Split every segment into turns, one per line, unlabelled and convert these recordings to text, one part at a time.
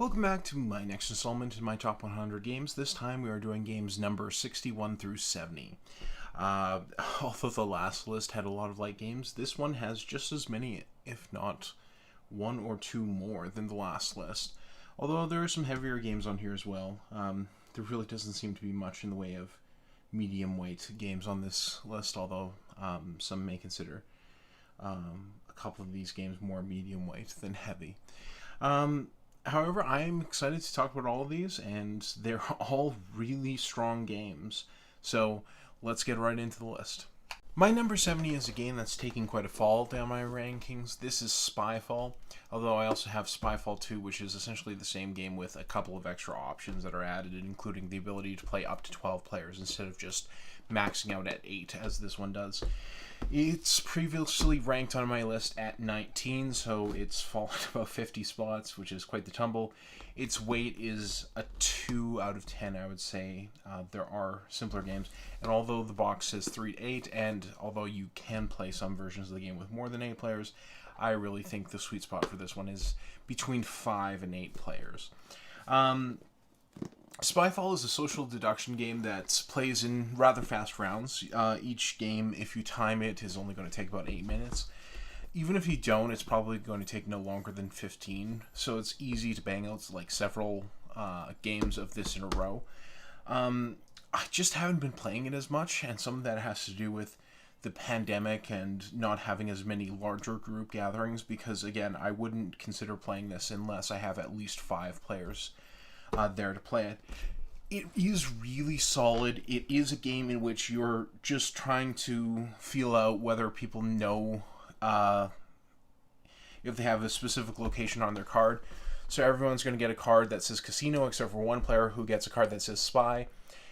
Welcome back to my next installment in my top 100 games. This time we are doing games number 61 through 70. Although the last list had a lot of light games, this one has just as many, if not one or two more than the last list. Although there are some heavier games on here as well. There really doesn't seem to be much in the way of medium weight games on this list, although some may consider a couple of these games more medium weight than heavy. However, I'm excited to talk about all of these, and they're all really strong games. So let's get right into the list. My number 70 is a game that's taking quite a fall down my rankings. This is Spyfall, although I also have Spyfall 2, which is essentially the same game with a couple of extra options that are added, including the ability to play up to 12 players instead of just maxing out at 8, as this one does. It's previously ranked on my list at 19, so it's fallen about 50 spots, which is quite the tumble. Its weight is a 2 out of 10, I would say. There are simpler games, and although the box says 3 to 8, and although you can play some versions of the game with more than 8 players, I really think the sweet spot for this one is between 5 and 8 players. Spyfall is a social deduction game that plays in rather fast rounds. Each game, if you time it, is only going to take about 8 minutes. Even if you don't, it's probably going to take no longer than 15, so it's easy to bang out like several games of this in a row. I just haven't been playing it as much, and some of that has to do with the pandemic and not having as many larger group gatherings, because again, I wouldn't consider playing this unless I have at least 5 players there to play it. It is really solid. It is a game in which you're just trying to feel out whether people know if they have a specific location on their card. So everyone's going to get a card that says casino, except for one player who gets a card that says spy.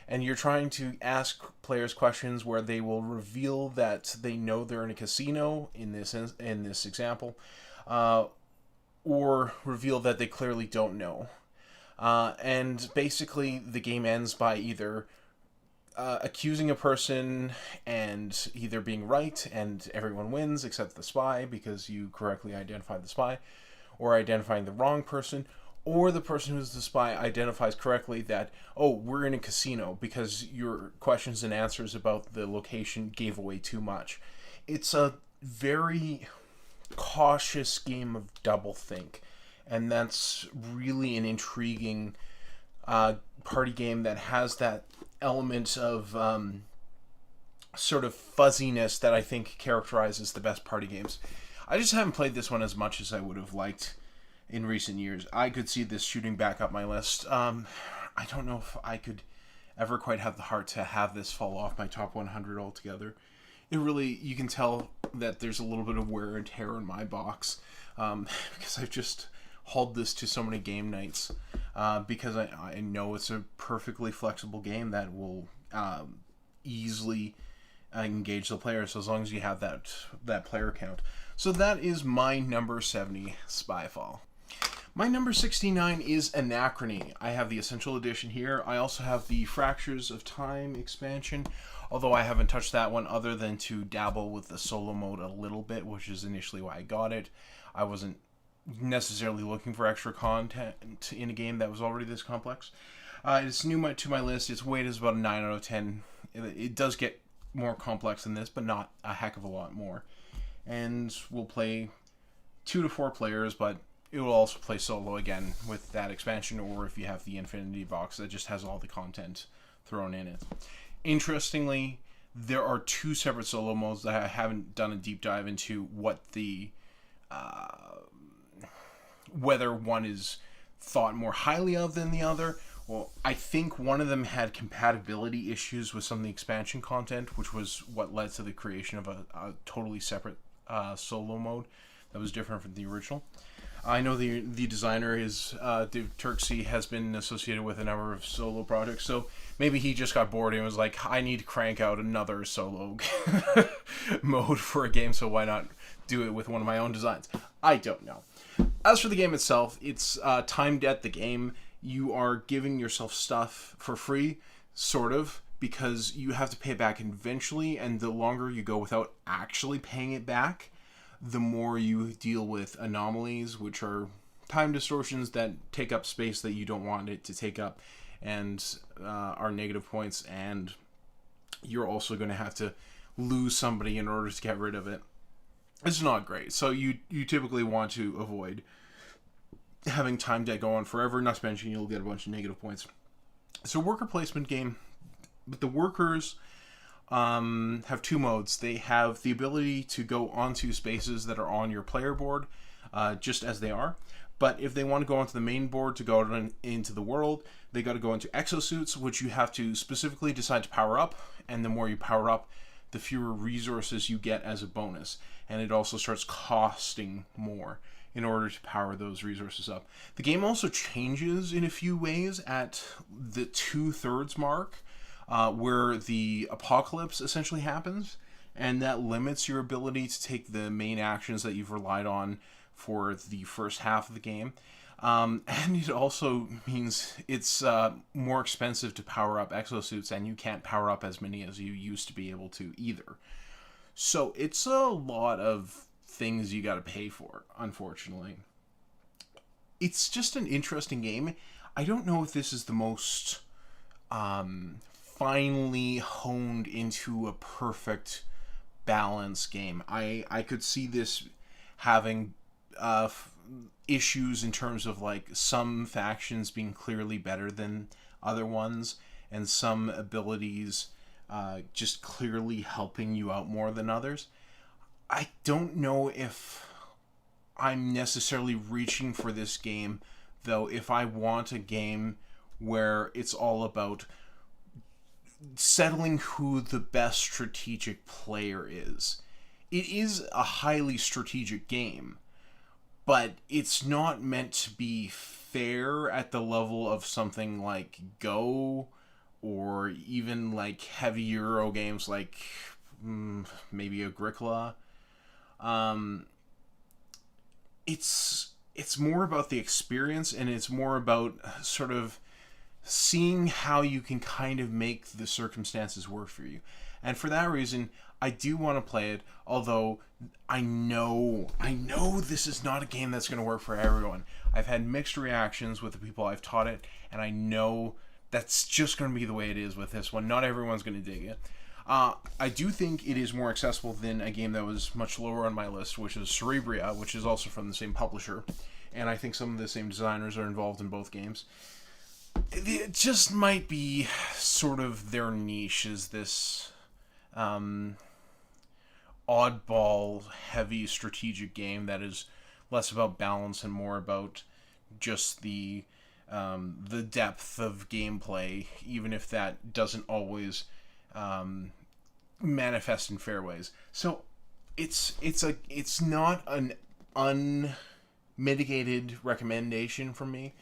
And you're trying to ask players questions where they will reveal that they know they're in a casino, in this example, or reveal that they clearly don't know. And basically the game ends by either accusing a person and either being right and everyone wins except the spy because you correctly identified the spy, or identifying the wrong person, or the person who's the spy identifies correctly that, oh, we're in a casino, because your questions and answers about the location gave away too much. It's a very cautious game of doublethink. And that's really an intriguing party game that has that element of sort of fuzziness that I think characterizes the best party games. I just haven't played this one as much as I would have liked in recent years. I could see this shooting back up my list. I don't know if I could ever quite have the heart to have this fall off my top 100 altogether. It really, you can tell that there's a little bit of wear and tear in my box because I've just hauled this to so many game nights because I know it's a perfectly flexible game that will easily engage the players, so as long as you have that player count. So that is my number 70, Spyfall. My number 69 is Anachrony. I have the Essential Edition here. I also have the Fractures of Time expansion, although I haven't touched that one other than to dabble with the solo mode a little bit, which is initially why I got it. I wasn't necessarily looking for extra content in a game that was already this complex. It's new to my list. Its weight is about a 9 out of 10. It does get more complex than this, but not a heck of a lot more. And we'll play 2 to 4 players, but it will also play solo again with that expansion, or if you have the Infinity Box that just has all the content thrown in it. Interestingly, there are 2 separate solo modes that I haven't done a deep dive into what the whether one is thought more highly of than the other. Well, I think one of them had compatibility issues with some of the expansion content, which was what led to the creation of a totally separate solo mode that was different from the original. I know the designer is Dave Turksey has been associated with a number of solo projects, so maybe he just got bored and was like, I need to crank out another solo mode for a game, so why not do it with one of my own designs? I don't know. As for the game itself, it's timed at the game. You are giving yourself stuff for free, sort of, because you have to pay it back eventually, and the longer you go without actually paying it back, the more you deal with anomalies, which are time distortions that take up space that you don't want it to take up, and are negative points, and you're also going to have to lose somebody in order to get rid of it. It's not great. So you typically want to avoid having time debt go on forever, not to mention you'll get a bunch of negative points. It's a worker placement game, but the workers have two modes. They have the ability to go onto spaces that are on your player board, just as they are. But if they want to go onto the main board to go out into the world, they got to go into exosuits, which you have to specifically decide to power up. And the more you power up, the fewer resources you get as a bonus. And it also starts costing more in order to power those resources up. The game also changes in a few ways at the 2/3 mark, where the apocalypse essentially happens, and that limits your ability to take the main actions that you've relied on for the first half of the game. And it also means it's more expensive to power up exosuits, and you can't power up as many as you used to be able to either. So it's a lot of things you got to pay for, unfortunately. It's just an interesting game. I don't know if this is the most finely honed into a perfect balance game. I could see this having issues in terms of like some factions being clearly better than other ones, and some abilities just clearly helping you out more than others. I don't know if I'm necessarily reaching for this game, though, if I want a game where it's all about settling who the best strategic player is. It is a highly strategic game, but it's not meant to be fair at the level of something like Go, or even like heavy Euro games like maybe Agricola. It's more about the experience, and it's more about sort of seeing how you can kind of make the circumstances work for you. And for that reason, I do want to play it, although I know this is not a game that's going to work for everyone. I've had mixed reactions with the people I've taught it, and I know that's just going to be the way it is with this one. Not everyone's going to dig it. I do think it is more accessible than a game that was much lower on my list, which is Cerebria, which is also from the same publisher, and I think some of the same designers are involved in both games. It just might be sort of their niche, is this oddball, heavy strategic game that is less about balance and more about just the depth of gameplay, even if that doesn't always manifest in fair ways. So it's not an unmitigated recommendation from me.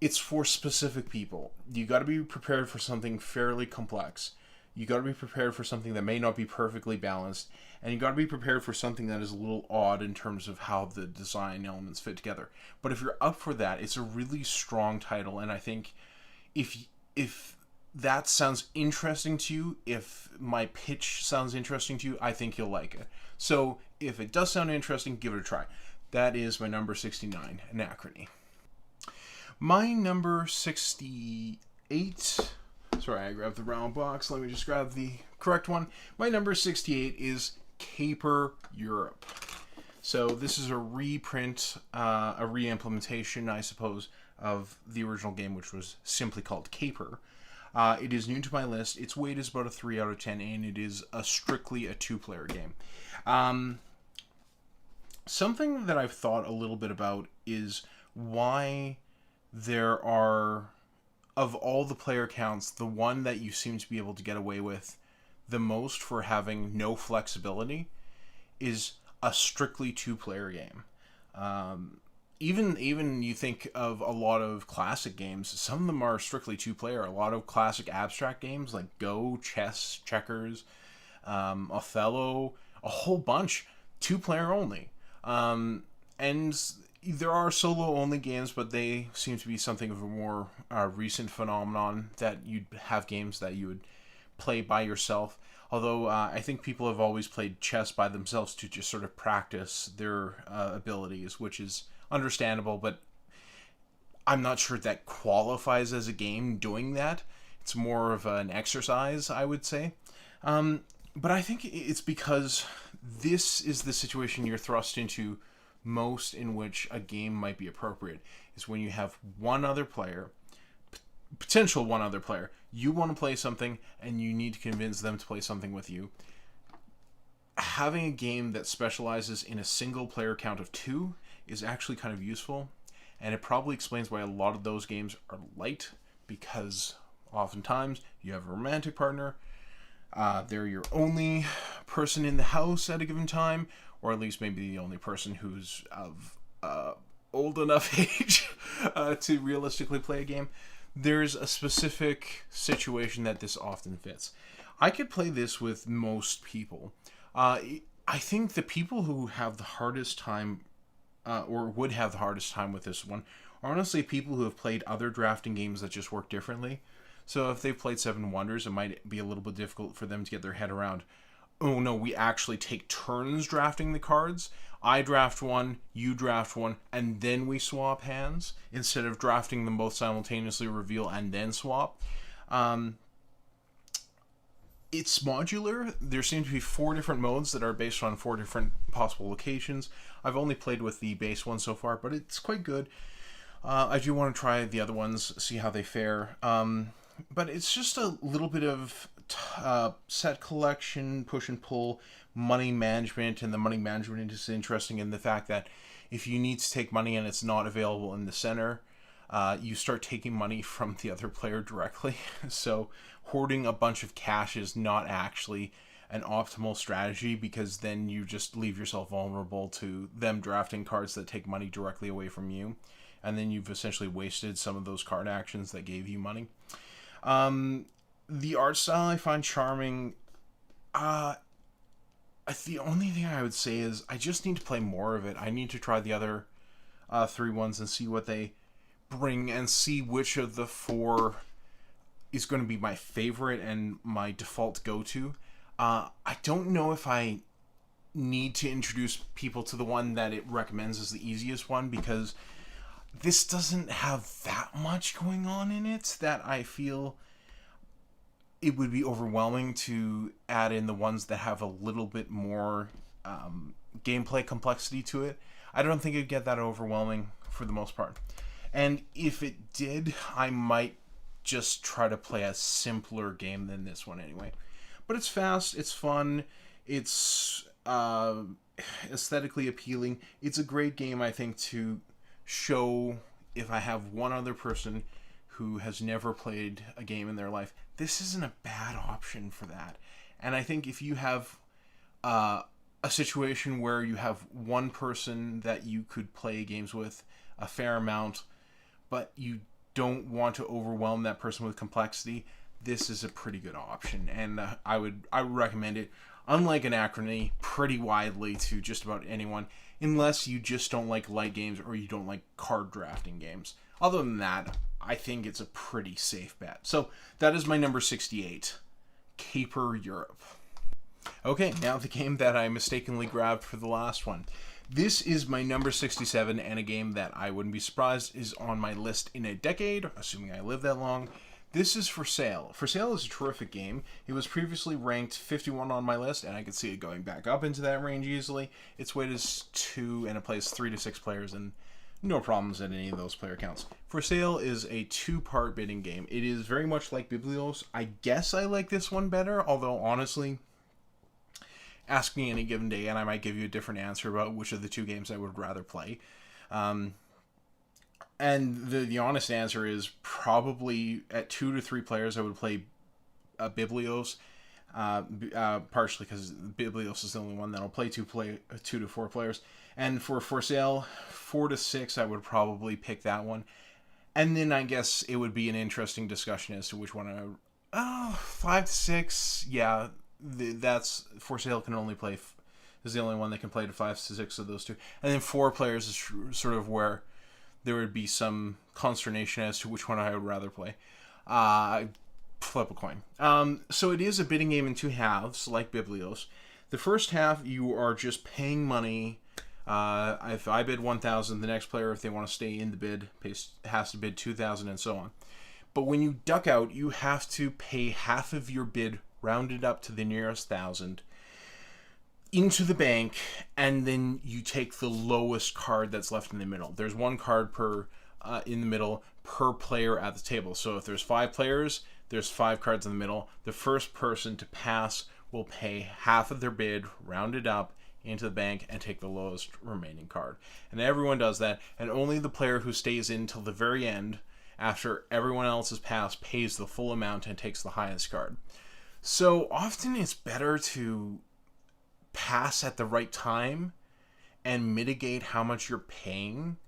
It's for specific people. You got to be prepared for something fairly complex. You got to be prepared for something that may not be perfectly balanced, and you got to be prepared for something that is a little odd in terms of how the design elements fit together. But if you're up for that, it's a really strong title, and I think if that sounds interesting to you, if my pitch sounds interesting to you, I think you'll like it. So if it does sound interesting, give it a try. That is my number 69, Anachrony. My number 68... Sorry, I grabbed the wrong box. Let me just grab the correct one. My number 68 is Caper Europe. So this is a reprint, a re-implementation, I suppose, of the original game, which was simply called Caper. It is new to my list. Its weight is about a 3 out of 10, and it is strictly a two-player game. Something that I've thought a little bit about is why there are, of all the player counts, the one that you seem to be able to get away with the most for having no flexibility is a strictly two-player game. Even you think of a lot of classic games, some of them are strictly two-player. A lot of classic abstract games like Go, chess, checkers, Othello, a whole bunch, two-player only. And there are solo-only games, but they seem to be something of a more recent phenomenon, that you'd have games that you would play by yourself. Although I think people have always played chess by themselves to just sort of practice their abilities, which is understandable, but I'm not sure that qualifies as a game doing that. It's more of an exercise, I would say. But I think it's because this is the situation you're thrust into most in which a game might be appropriate, is when you have one other player, potential one other player. You want to play something and you need to convince them to play something with you. Having a game that specializes in a single player count of 2 is actually kind of useful, and it probably explains why a lot of those games are light, because oftentimes you have a romantic partner, they're your only person in the house at a given time, or at least maybe the only person who's of old enough age to realistically play a game. There's a specific situation that this often fits. I could play this with most people. I think the people who have the hardest time, or would have the hardest time with this one, are honestly people who have played other drafting games that just work differently. So if they've played Seven Wonders, it might be a little bit difficult for them to get their head around, oh no, we actually take turns drafting the cards. I draft one, you draft one, and then we swap hands, instead of drafting them both simultaneously, reveal, and then swap. It's modular. There seem to be 4 different modes that are based on 4 different possible locations. I've only played with the base one so far, but it's quite good. I do want to try the other ones, see how they fare. But it's just a little bit of set collection, push and pull, money management, and the money management is interesting in the fact that if you need to take money and it's not available in the center, you start taking money from the other player directly. So hoarding a bunch of cash is not actually an optimal strategy, because then you just leave yourself vulnerable to them drafting cards that take money directly away from you, and then you've essentially wasted some of those card actions that gave you money. The art style I find charming. The only thing I would say is I just need to play more of it. I need to try the other 3 ones and see what they bring, and see which of the 4 is going to be my favorite and my default go-to. I don't know if I need to introduce people to the one that it recommends as the easiest one, because this doesn't have that much going on in it that I feel it would be overwhelming to add in the ones that have a little bit more gameplay complexity to it. I don't think it'd get that overwhelming for the most part. And if it did, I might just try to play a simpler game than this one anyway. But it's fast, it's fun, it's aesthetically appealing. It's a great game, I think, to show if I have one other person who has never played a game in their life, this isn't a bad option for that. And I think if you have a situation where you have one person that you could play games with a fair amount, but you don't want to overwhelm that person with complexity, this is a pretty good option. And I would recommend it, unlike Anachrony, pretty widely to just about anyone, unless you just don't like light games or you don't like card drafting games. Other than that, I think it's a pretty safe bet. So that is my number 68, Caper Europe. Okay, now the game that I mistakenly grabbed for the last one. This is my number 67, and a game that I wouldn't be surprised is on my list in a decade, assuming I live that long. This is For Sale. For Sale is a terrific game. It was previously ranked 51 on my list, and I could see it going back up into that range easily. Its weight is 2, and it plays 3 to 6 players, and no problems at any of those player counts. For Sale is a 2-part bidding game. It is very much like Biblios. I guess I like this one better, although honestly, ask me any given day and I might give you a different answer about which of the 2 games I would rather play. And the honest answer is probably at 2 to 3 players I would play Biblios, partially because Biblios is the only one that'll play 2 to 4 players. And for Sale, 4 to 6 I would probably pick that one. And then I guess it would be an interesting discussion as to which one I would... 5 to 6, yeah, that's For Sale can only play... is the only one that can play to 5 to 6 of those 2. And then 4 players is sort of where there would be some consternation as to which one I would rather play. Flip a coin. So it is a bidding game in 2 halves, like Biblios. The first half, you are just paying money If I bid 1,000, the next player, if they want to stay in the bid, has to bid 2,000, and so on. But when you duck out, you have to pay half of your bid, rounded up to the nearest 1,000, into the bank, and then you take the lowest card that's left in the middle. There's one card per in the middle per player at the table. So if there's 5 players, there's 5 cards in the middle. The first person to pass will pay half of their bid, rounded up, into the bank, and take the lowest remaining card. And everyone does that, and only the player who stays in till the very end, after everyone else has passed, pays the full amount and takes the highest card. So often it's better to pass at the right time and mitigate how much you're paying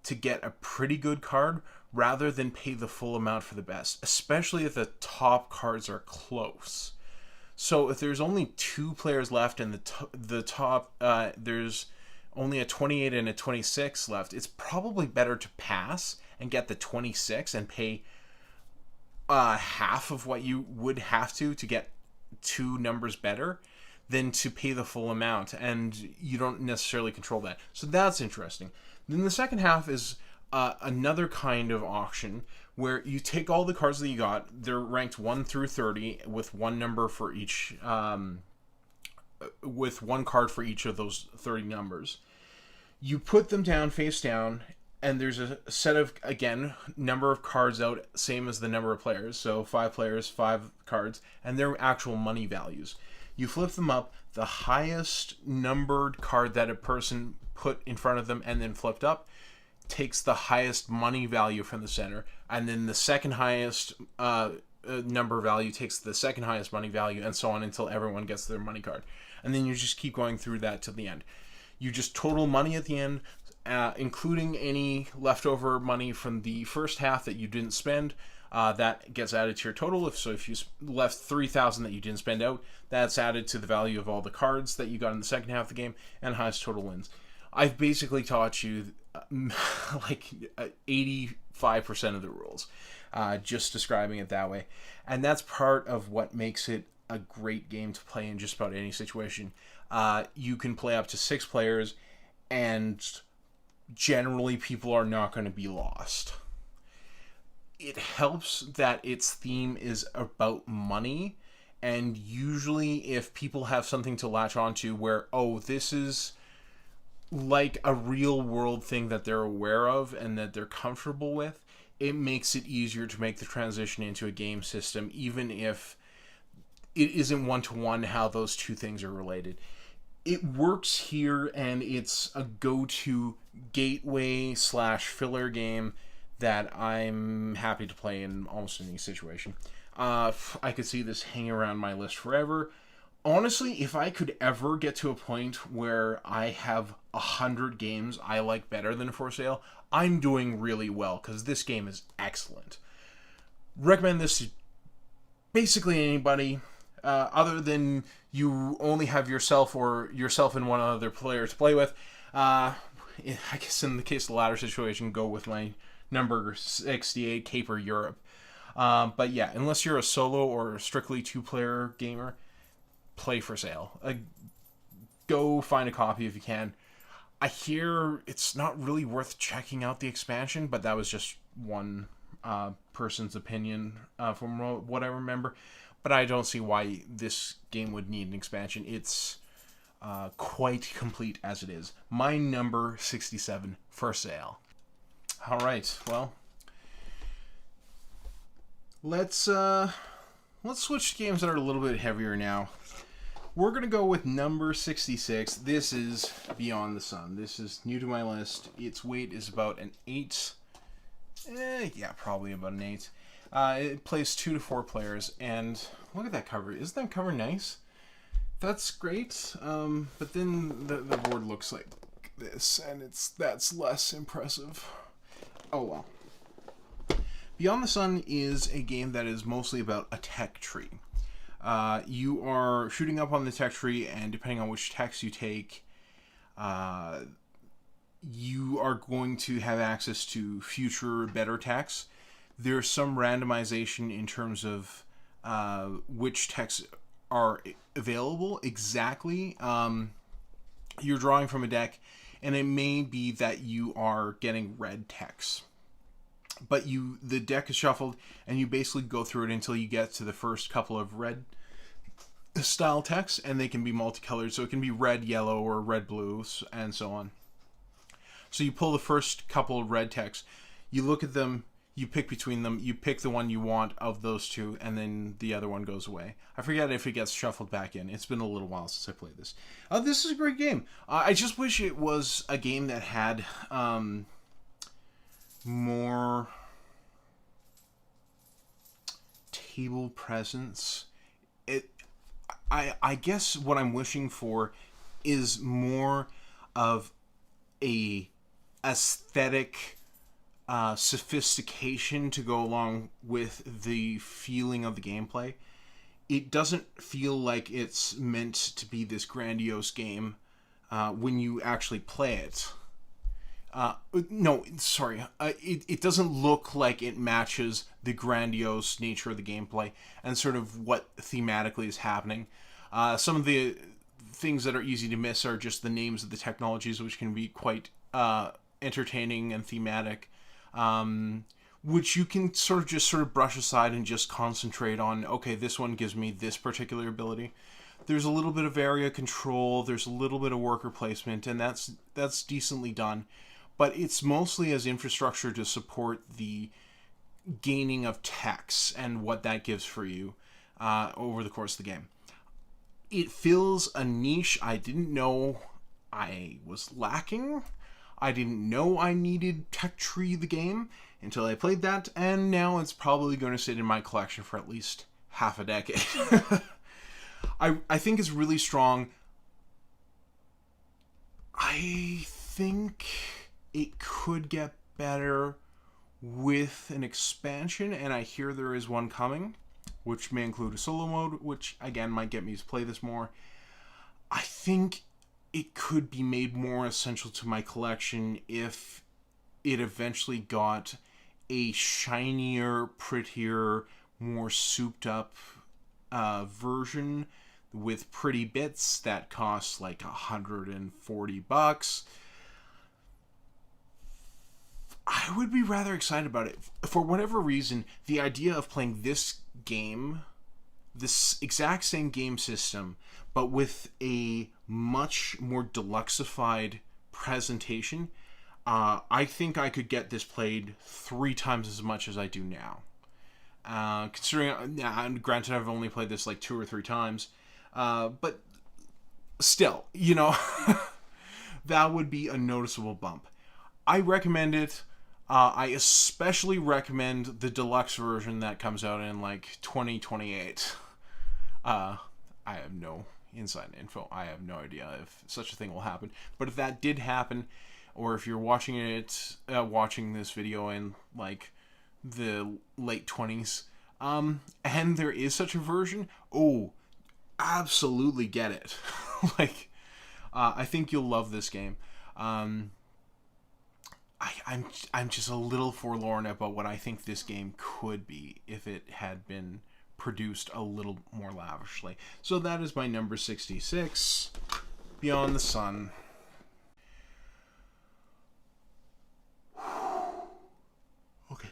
to get a pretty good card rather than pay the full amount for the best, especially if the top cards are close. So if there's only 2 players left and the top there's only a 28 and a 26 left, it's probably better to pass and get the 26 and pay half of what you would have to get 2 numbers better than to pay the full amount, and you don't necessarily control that. So that's interesting. Then the second half is another kind of auction where you take all the cards that you got. They're ranked 1 through 30 with one number for each, with one card for each of those 30 numbers. You put them down face down, and there's a set of, again, number of cards out, same as the number of players. So 5 players, 5 cards, and they're actual money values. You flip them up, the highest numbered card that a person put in front of them and then flipped up takes the highest money value from the center, and then the second highest number value takes the second highest money value, and so on until everyone gets their money card. And then you just keep going through that to the end. You just total money at the end, including any leftover money from the first half that you didn't spend. That gets added to your total. If you left 3,000 that you didn't spend out, that's added to the value of all the cards that you got in the second half of the game, and highest total wins. I've basically taught you like 85% of the rules, just describing it that way. And that's part of what makes it a great game to play in just about any situation. You can play up to 6 players, and generally people are not going to be lost. It helps that its theme is about money, and usually if people have something to latch onto where, oh, this is like a real world thing that they're aware of and that they're comfortable with, it makes it easier to make the transition into a game system, even if it isn't one-to-one how those two things are related. It works here, and it's a go-to gateway/filler game that I'm happy to play in almost any situation. I could see this hanging around my list forever. Honestly, if I could ever get to a point where I have 100 games I like better than For Sale, I'm doing really well, because this game is excellent. Recommend this to basically anybody, other than you only have yourself or yourself and one other player to play with. I guess in the case of the latter situation, go with my number 68, Caper Europe. But yeah, unless you're a solo or strictly 2-player gamer, play For Sale. Go find a copy if you can. I hear it's not really worth checking out the expansion, but that was just one person's opinion from what I remember. But I don't see why this game would need an expansion. It's quite complete as it is. My number 67, For Sale. All right, well, let's switch to games that are a little bit heavier now. We're going to go with number 66. This is Beyond the Sun. This is new to my list. Its weight is about an 8. Probably about an 8. It plays 2 to 4 players, and look at that cover. Isn't that cover nice? That's great, but then the board looks like this, and that's less impressive. Oh well. Beyond the Sun is a game that is mostly about a tech tree. You are shooting up on the tech tree, and depending on which techs you take, you are going to have access to future better techs. There's some randomization in terms of which techs are available exactly. You're drawing from a deck, and it may be that you are getting red text. But the deck is shuffled, and you basically go through it until you get to the first couple of red style texts, and they can be multicolored, so it can be red, yellow, or red, blues, and so on. So you pull the first couple of red texts, you look at them, you pick between them, you pick the one you want of those two, and then the other one goes away. I forget if it gets shuffled back in. It's been a little while since I played this. This is a great game. I just wish it was a game that had more table presence. I guess what I'm wishing for is more of a aesthetic sophistication to go along with the feeling of the gameplay. It doesn't feel like it's meant to be this grandiose game when you actually play it. It doesn't look like it matches the grandiose nature of the gameplay and sort of what thematically is happening. Some of the things that are easy to miss are just the names of the technologies, which can be quite entertaining and thematic, which you can sort of brush aside and just concentrate on, okay, this one gives me this particular ability. There's a little bit of area control, there's a little bit of worker placement, and that's decently done. But it's mostly as infrastructure to support the gaining of techs and what that gives for you over the course of the game. It fills a niche I didn't know I was lacking. I didn't know I needed Tech Tree the game until I played that, and now it's probably going to sit in my collection for at least half a decade. I think it's really strong. I think it could get better with an expansion, and I hear there is one coming, which may include a solo mode, which again might get me to play this more. I think it could be made more essential to my collection if it eventually got a shinier, prettier, more souped up version with pretty bits that costs like $140. I would be rather excited about it. For whatever reason, the idea of playing this game, this exact same game system, but with a much more deluxeified presentation, I think I could get this played 3 times as much as I do now. Considering, granted, I've only played this like 2 or 3 times, but still, that would be a noticeable bump. I recommend it. I especially recommend the deluxe version that comes out in like 2028. I have no inside info. I have no idea if such a thing will happen. But if that did happen, or if you're watching this video in like the late 20s, and there is such a version, absolutely get it. I think you'll love this game. I'm just a little forlorn about what I think this game could be if it had been produced a little more lavishly. So that is my number 66, Beyond the Sun. Okay.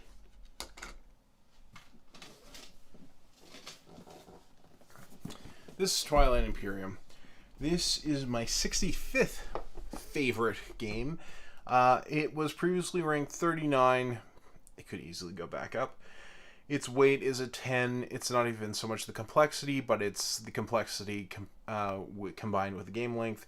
This is Twilight Imperium. This is my 65th favorite game. It was previously ranked 39. It could easily go back up. Its weight is a 10. It's not even so much the complexity, but it's the complexity combined with the game length.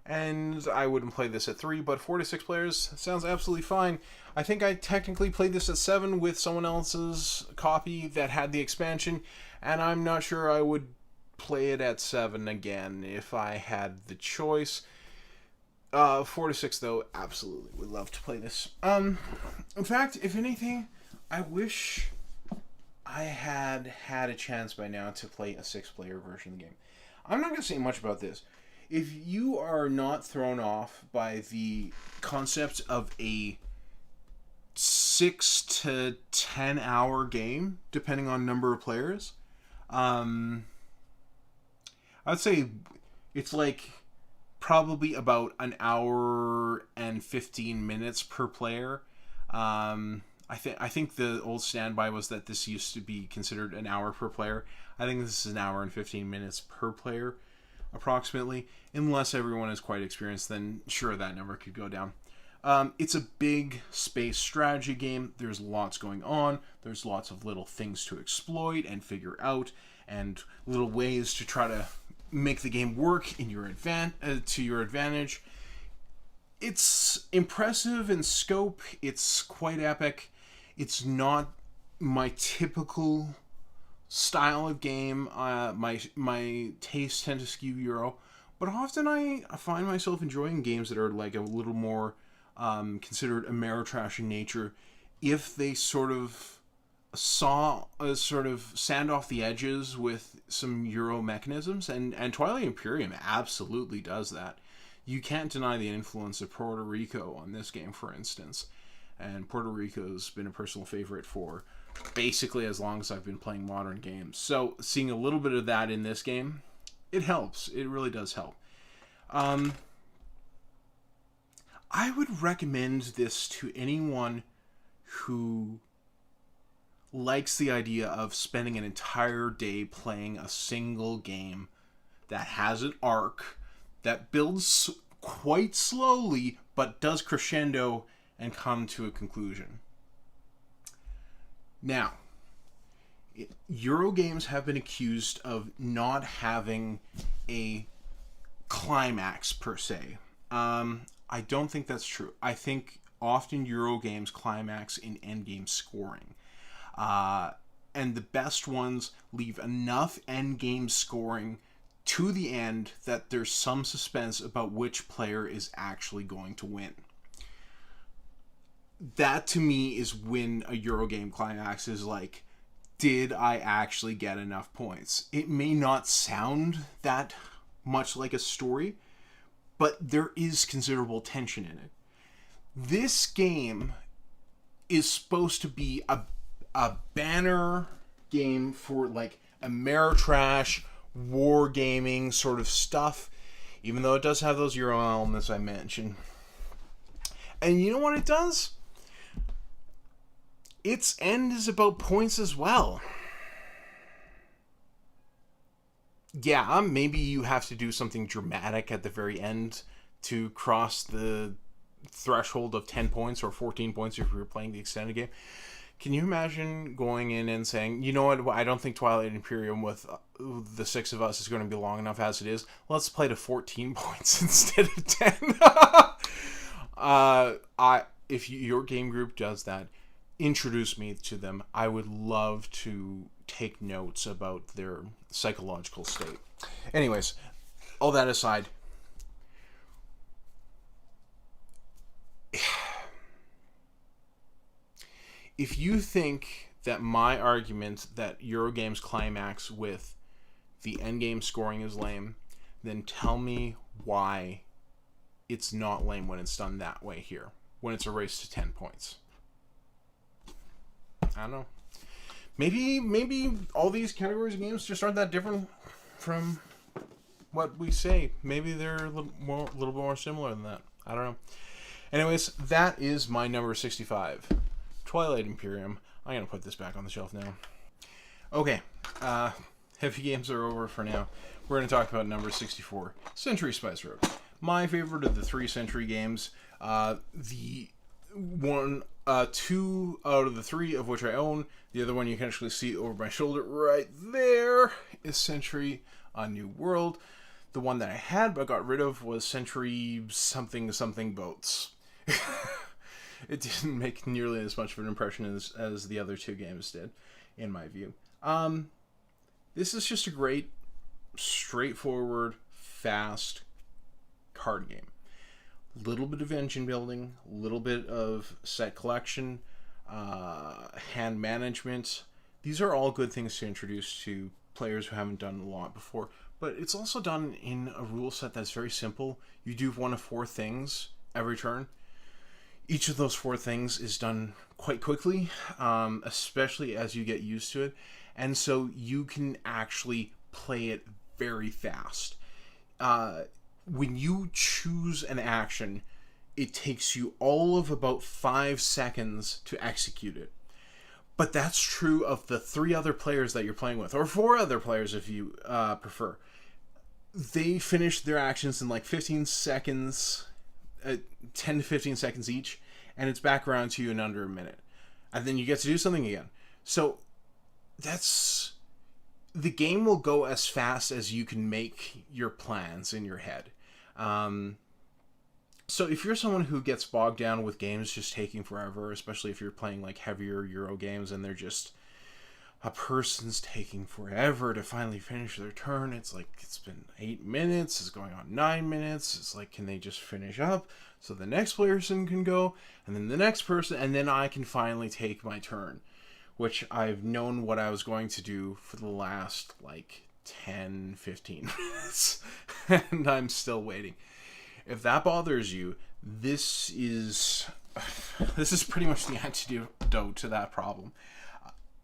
And I wouldn't play this at 3, but 4 to 6 players sounds absolutely fine. I think I technically played this at 7 with someone else's copy that had the expansion, and I'm not sure I would play it at 7 again if I had the choice. 4 to 6, though, absolutely would love to play this. In fact, if anything, I wish I had a chance by now to play a 6-player version of the game. I'm not going to say much about this. If you are not thrown off by the concept of a 6 to 10 hour game, depending on number of players, I'd say it's like probably about an hour and 15 minutes per player. I think the old standby was that this used to be considered an hour per player. I think this is an hour and 15 minutes per player, approximately. Unless everyone is quite experienced, then sure, that number could go down. It's a big space strategy game. There's lots going on. There's lots of little things to exploit and figure out, and little ways to try to make the game work in your to your advantage. It's impressive in scope. It's quite epic. It's not my typical style of game. My tastes tend to skew Euro, but often I find myself enjoying games that are like a little more considered Ameritrash in nature, if they sort of sand off the edges with some Euro mechanisms, and Twilight Imperium absolutely does that. You can't deny the influence of Puerto Rico on this game, for instance. And Puerto Rico's been a personal favorite for basically as long as I've been playing modern games. So seeing a little bit of that in this game, it helps. It really does help. I would recommend this to anyone who likes the idea of spending an entire day playing a single game that has an arc, that builds quite slowly, but does crescendo and come to a conclusion. Now, Euro games have been accused of not having a climax, per se. I don't think that's true. I think often Euro games climax in endgame scoring. And the best ones leave enough endgame scoring to the end that there's some suspense about which player is actually going to win. That, to me, is when a Eurogame climax is like, did I actually get enough points? It may not sound that much like a story, but there is considerable tension in it. This game is supposed to be a banner game for like Ameritrash, wargaming sort of stuff, even though it does have those Euro elements I mentioned. And you know what it does? Its end is about points as well. Yeah, maybe you have to do something dramatic at the very end to cross the threshold of 10 points or 14 points if you're playing the extended game. Can you imagine going in and saying, you know what, I don't think Twilight Imperium with the six of us is going to be long enough as it is. Let's play to 14 points instead of 10. If your game group does that, introduce me to them. I would love to take notes about their psychological state. Anyways, all that aside, if you think that my argument that Eurogames climax with the endgame scoring is lame, then tell me why it's not lame when it's done that way here, when it's a race to 10 points. I don't know. Maybe all these categories of games just aren't that different from what we say. Maybe they're a little bit more similar than that. I don't know. Anyways, that is my number 65. Twilight Imperium. I'm going to put this back on the shelf now. Okay. Heavy games are over for now. We're going to talk about number 64. Century Spice Road. My favorite of the 3 Century games. The one... 2 out of the 3 of which I own. The other one you can actually see over my shoulder right there is Century A New World. The one that I had but got rid of was Century something boats. It didn't make nearly as much of an impression as the other 2 games did, in my view. This is just a great, straightforward, fast card game. Little bit of engine building, a little bit of set collection, hand management. These are all good things to introduce to players who haven't done a lot before. But it's also done in a rule set that's very simple. You do one of 4 things every turn. Each of those 4 things is done quite quickly, especially as you get used to it. And so you can actually play it very fast. when you choose an action, it takes you all of about 5 seconds to execute it. But that's true of the 3 other players that you're playing with, or 4 other players if you prefer. They finish their actions in like 15 seconds, 10 to 15 seconds each, and it's back around to you in under a minute. And then you get to do something again. So the game will go as fast as you can make your plans in your head. So if you're someone who gets bogged down with games just taking forever, especially if you're playing like heavier Euro games and they're just a person's taking forever to finally finish their turn, it's like it's been 8 minutes, it's going on 9 minutes, it's like, can they just finish up so the next person can go, and then the next person, and then I can finally take my turn, which I've known what I was going to do for the last like 10-15 minutes and I'm still waiting. If that bothers you, this is pretty much the antidote to that problem.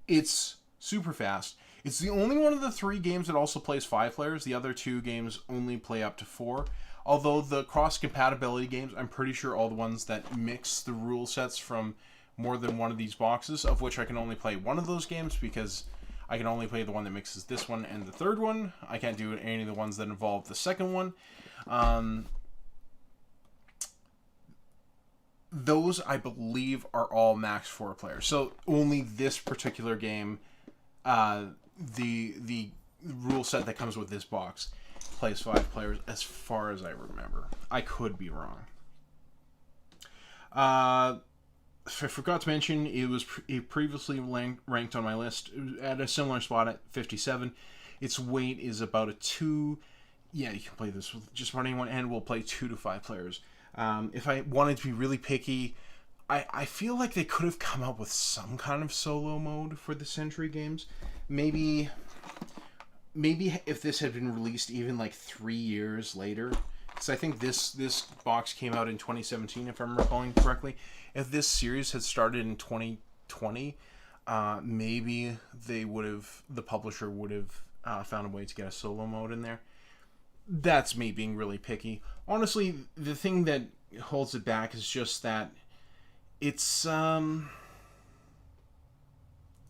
It's super fast. It's the only one of the 3 games that also plays 5 players. The other 2 games only play up to 4. Although the cross-compatibility games, I'm pretty sure all the ones that mix the rule sets from more than one of these boxes, of which I can only play one of those games because I can only play the one that mixes this one and the third one. I can't do any of the ones that involve the second one. Those, I believe, are all max 4 players. So only this particular game, the rule set that comes with this box, plays 5 players as far as I remember. I could be wrong. I forgot to mention, it previously ranked on my list at a similar spot at 57. Its weight is about a 2. Yeah, you can play this with just about anyone, and we'll play 2 to 5 players. If I wanted to be really picky, I feel like they could have come up with some kind of solo mode for the Century games. Maybe if this had been released even like 3 years later, because I think this box came out in 2017, if I'm recalling correctly. If this series had started in 2020, maybe the publisher would have found a way to get a solo mode in there. That's me being really picky. Honestly, the thing that holds it back is just that it's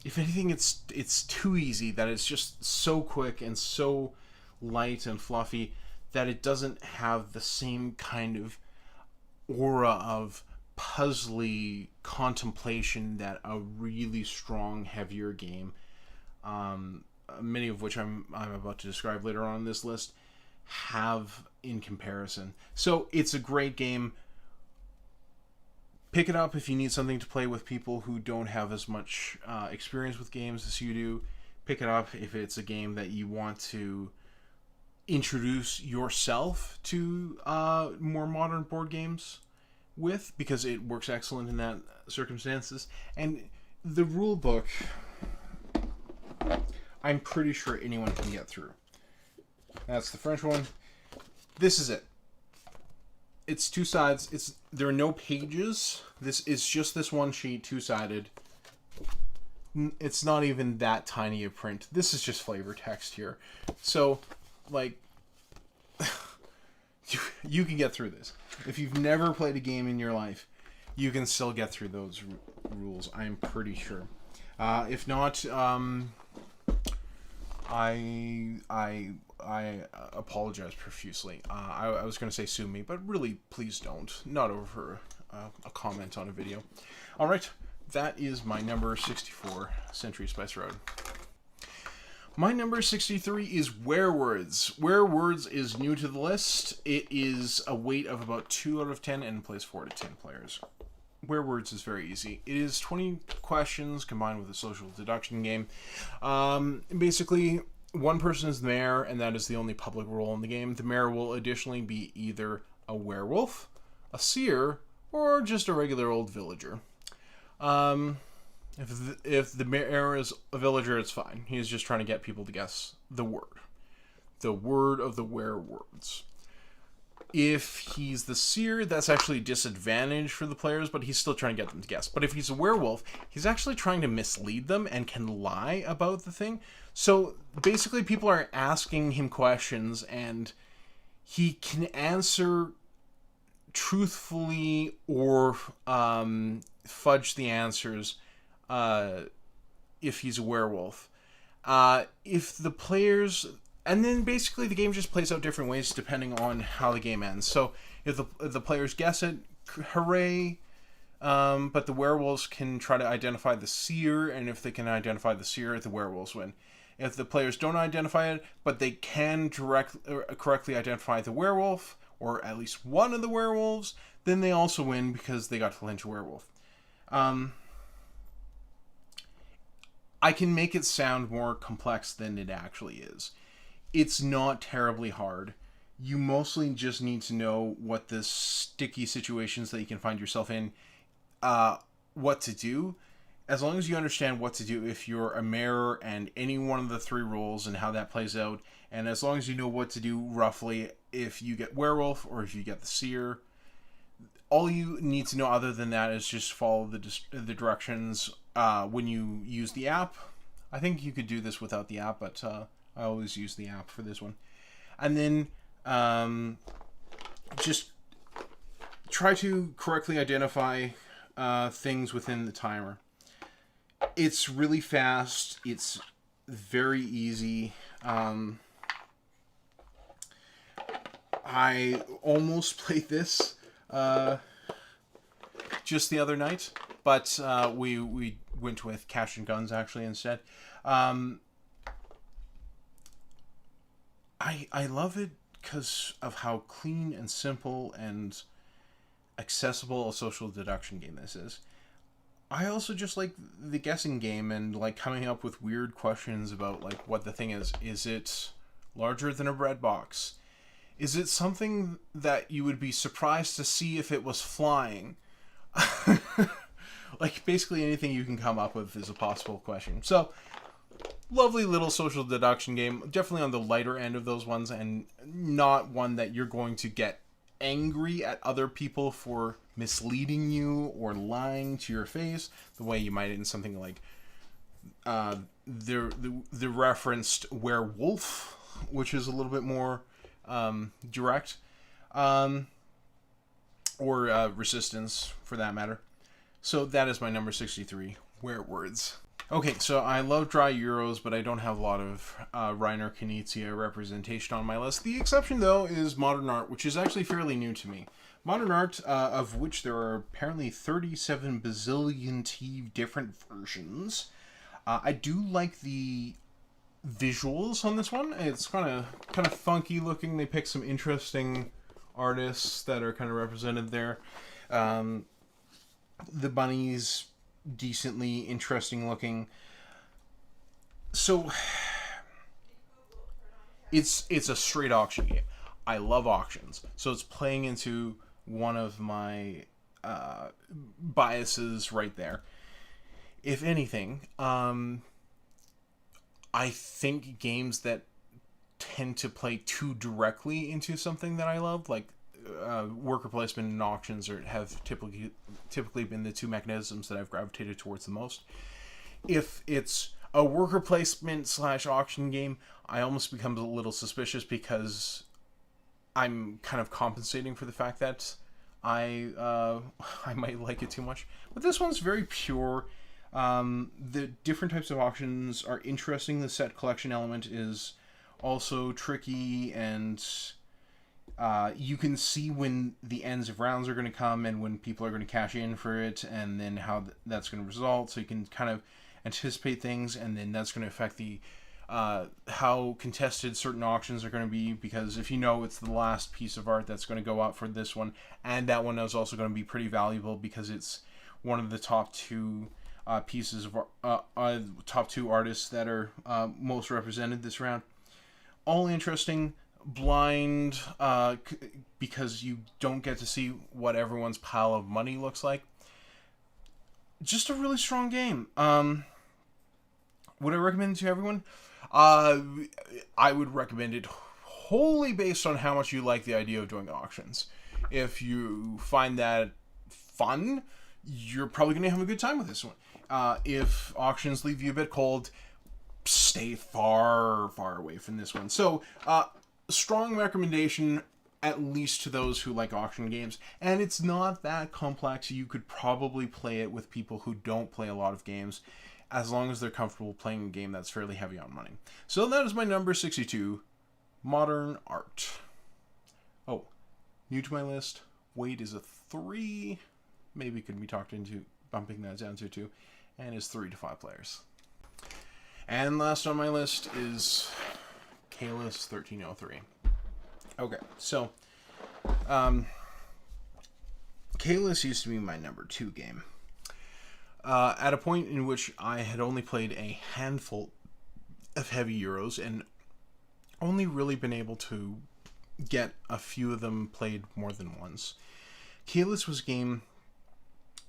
if anything, it's too easy, that it's just so quick and so light and fluffy that it doesn't have the same kind of aura of puzzly contemplation that a really strong, heavier game, many of which I'm about to describe later on in this list, have in comparison. So it's a great game. Pick it up if you need something to play with people who don't have as much experience with games as you do. Pick it up if it's a game that you want to introduce yourself to more modern board games with, because it works excellent in that circumstances. And the rule book, I'm pretty sure anyone can get through. That's the French one. This is it. It's 2 sides. There are no pages. This is just this one sheet, 2-sided. It's not even that tiny a print. This is just flavor text here. So, like, you can get through this. If you've never played a game in your life, you can still get through those rules, I'm pretty sure. If not, I apologize profusely. I was going to say sue me, but really, please don't. Not over a comment on a video. All right, that is my number 64, Century Spice Road. My number 63 is Werewords. Werewords is new to the list. It is a weight of about 2 out of 10 and plays 4 to 10 players. Werewords is very easy. It is 20 questions combined with a social deduction game. Basically, one person is the mayor, and that is the only public role in the game. The mayor will additionally be either a werewolf, a seer, or just a regular old villager. If the mayor is a villager, it's fine. He's just trying to get people to guess the word. The word of the werewords. If he's the seer, that's actually a disadvantage for the players, but he's still trying to get them to guess. But if he's a werewolf, he's actually trying to mislead them and can lie about the thing. So basically people are asking him questions, and he can answer truthfully or fudge the answers if he's a werewolf. If the players... And then basically the game just plays out different ways depending on how the game ends. So if the players guess it, hooray. But the werewolves can try to identify the seer, and if they can identify the seer, the werewolves win. If the players don't identify it, but they can correctly identify the werewolf, or at least one of the werewolves, then they also win because they got to lynch a werewolf. I can make it sound more complex than it actually is. It's not terribly hard. You mostly just need to know what the sticky situations that you can find yourself in, what to do. As long as you understand what to do if you're a mayor and any one of the 3 roles and how that plays out, and as long as you know what to do roughly if you get werewolf or if you get the seer, all you need to know other than that is just follow the directions when you use the app. I think you could do this without the app, but I always use the app for this one. And then just try to correctly identify things within the timer. It's really fast. It's very easy. I almost played this just the other night, but we went with Cash and Guns actually instead. I love it because of how clean and simple and accessible a social deduction game this is. I also just like the guessing game and like coming up with weird questions about like what the thing is. Is it larger than a bread box? Is it something that you would be surprised to see if it was flying? Like basically anything you can come up with is a possible question. So lovely little social deduction game. Definitely on the lighter end of those ones, and not one that you're going to get angry at other people for misleading you or lying to your face the way you might in something like the referenced werewolf, which is a little bit more direct, or resistance for that matter. So that is my number 63, Werewords. Okay, so I love dry Euros, but I don't have a lot of Reiner Knizia representation on my list. The exception, though, is Modern Art, which is actually fairly new to me. Modern Art, of which there are apparently 37 bazillion different versions. I do like the visuals on this one. It's kind of funky looking. They pick some interesting artists that are kind of represented there. The bunnies, decently interesting looking. So it's a straight auction game. I love auctions, so it's playing into one of my biases right there. If anything, I think games that tend to play too directly into something that I love, like worker placement and auctions, have typically been the 2 mechanisms that I've gravitated towards the most. If it's a worker placement / auction game, I almost become a little suspicious because I'm kind of compensating for the fact that I might like it too much. But this one's very pure. The different types of auctions are interesting. The set collection element is also tricky, and you can see when the ends of rounds are going to come and when people are going to cash in for it, and then how that's going to result. So you can kind of anticipate things, and then that's going to affect the how contested certain auctions are going to be, because if you know it's the last piece of art that's going to go out for this one, and that one is also going to be pretty valuable because it's one of the top 2 pieces of top 2 artists that are most represented this round. All interesting. Blind, because you don't get to see what everyone's pile of money looks like. Just a really strong game. Would I recommend it to everyone? I would recommend it wholly based on how much you like the idea of doing auctions. If you find that fun, you're probably going to have a good time with this one. If auctions leave you a bit cold, stay far, far away from this one. So, strong recommendation, at least to those who like auction games. And it's not that complex. You could probably play it with people who don't play a lot of games, as long as they're comfortable playing a game that's fairly heavy on money. So that is my number 62, Modern Art. Oh, new to my list, weight is a 3. Maybe could be talked into bumping that down to 2. And is 3 to 5 players. And last on my list is Kalis 1303. Okay, so Kalis used to be my number 2 game. At a point in which I had only played a handful of heavy Euros and only really been able to get a few of them played more than once. Kalis was a game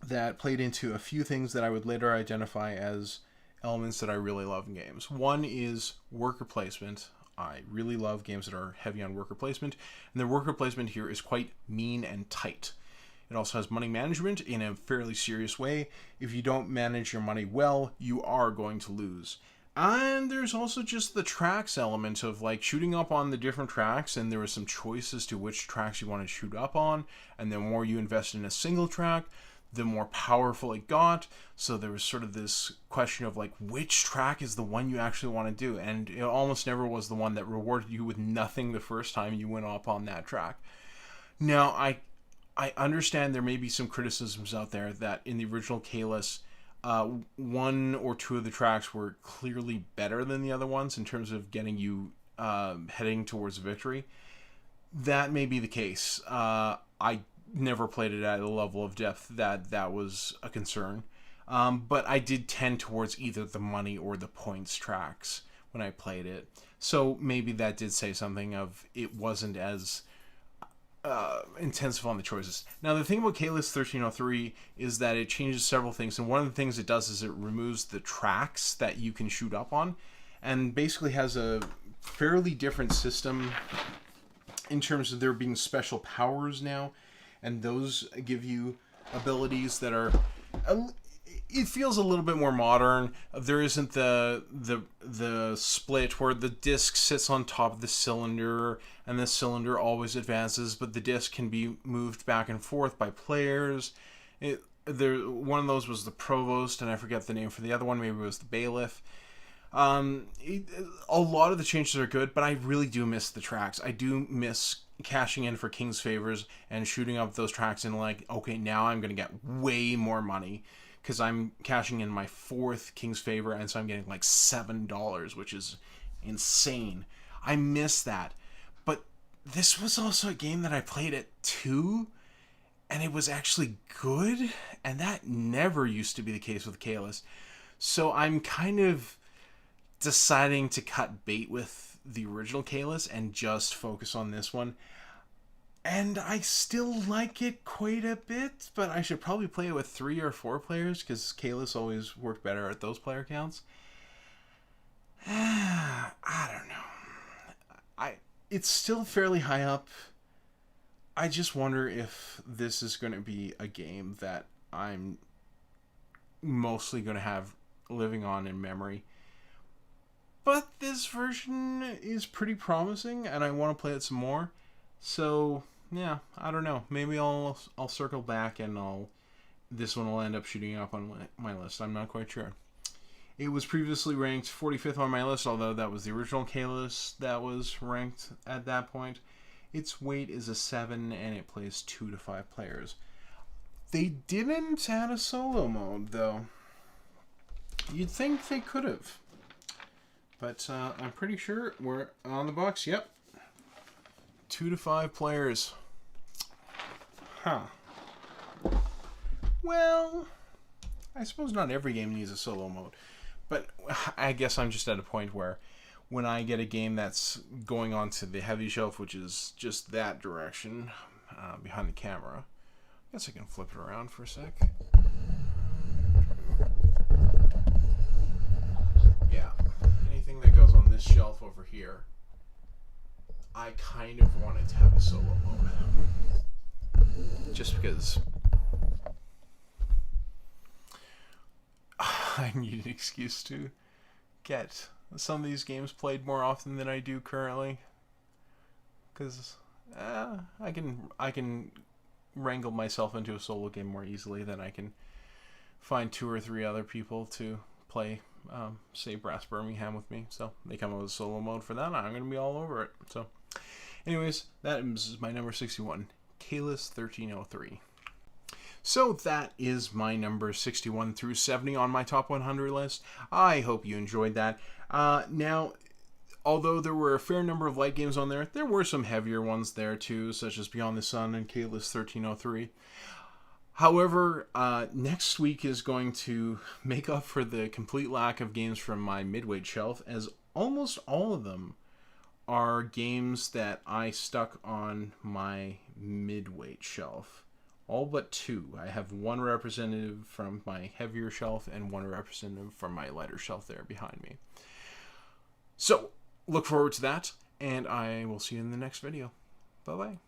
that played into a few things that I would later identify as elements that I really love in games. One is worker placement. I really love games that are heavy on worker placement, and the worker placement here is quite mean and tight. It also has money management in a fairly serious way. If you don't manage your money well, you are going to lose. And there's also just the tracks element of like shooting up on the different tracks, and there were some choices to which tracks you want to shoot up on, and the more you invest in a single track, the more powerful it got. So there was sort of this question of like, which track is the one you actually want to do? And it almost never was the one that rewarded you with nothing the first time you went up on that track. Now, I understand there may be some criticisms out there that in the original Kalis, 1 or 2 of the tracks were clearly better than the other ones in terms of getting you heading towards victory. That may be the case. I never played it at a level of depth that was a concern. But I did tend towards either the money or the points tracks when I played it. So maybe that did say something of it wasn't as intensive on the choices. Now, the thing about Kalis 1303 is that it changes several things, and one of the things it does is it removes the tracks that you can shoot up on, and basically has a fairly different system in terms of there being special powers now, and those give you abilities that are it feels a little bit more modern. There isn't the split where the disc sits on top of the cylinder and the cylinder always advances, but the disc can be moved back and forth by players. One of those was the Provost, and I forget the name for the other one. Maybe it was the Bailiff. A lot of the changes are good, but I really do miss the tracks. I do miss cashing in for King's Favors and shooting up those tracks and like, okay, now I'm going to get way more money because I'm cashing in my 4th King's Favor, and so I'm getting like $7, which is insane. I miss that. But this was also a game that I played at 2, and it was actually good, and that never used to be the case with Kalis. So I'm kind of deciding to cut bait with the original Kalis and just focus on this one. And I still like it quite a bit, but I should probably play it with 3 or 4 players because Kalis always worked better at those player counts. I don't know. It's still fairly high up. I just wonder if this is going to be a game that I'm mostly going to have living on in memory. But this version is pretty promising, and I want to play it some more. So, yeah, I don't know. Maybe I'll circle back, and this one will end up shooting up on my list. I'm not quite sure. It was previously ranked 45th on my list, although that was the original Kalis that was ranked at that point. Its weight is a 7, and it plays 2 to 5 players. They didn't add a solo mode, though. You'd think they could have. But I'm pretty sure we're on the box. Yep. 2 to 5 players. Huh. Well, I suppose not every game needs a solo mode. But I guess I'm just at a point where when I get a game that's going on to the heavy shelf, which is just that direction, behind the camera. I guess I can flip it around for a sec. Yeah. Anything that goes on this shelf over here, I kind of wanted to have a solo mode. Just because I need an excuse to get some of these games played more often than I do currently. Because I can wrangle myself into a solo game more easily than I can find 2 or 3 other people to play, say, Brass Birmingham with me. So they come up with solo mode for that. I'm going to be all over it. So anyways, that is my number 61, Kalis 1303. So that is my number 61 through 70 on my top 100 list. I hope you enjoyed that. Now, although there were a fair number of light games on there were some heavier ones there too, such as Beyond the Sun and Kalis 1303. However, next week is going to make up for the complete lack of games from my midweight shelf, as almost all of them are games that I stuck on my midweight shelf. All but 2. I have 1 representative from my heavier shelf and 1 representative from my lighter shelf there behind me. So, look forward to that, and I will see you in the next video. Bye-bye.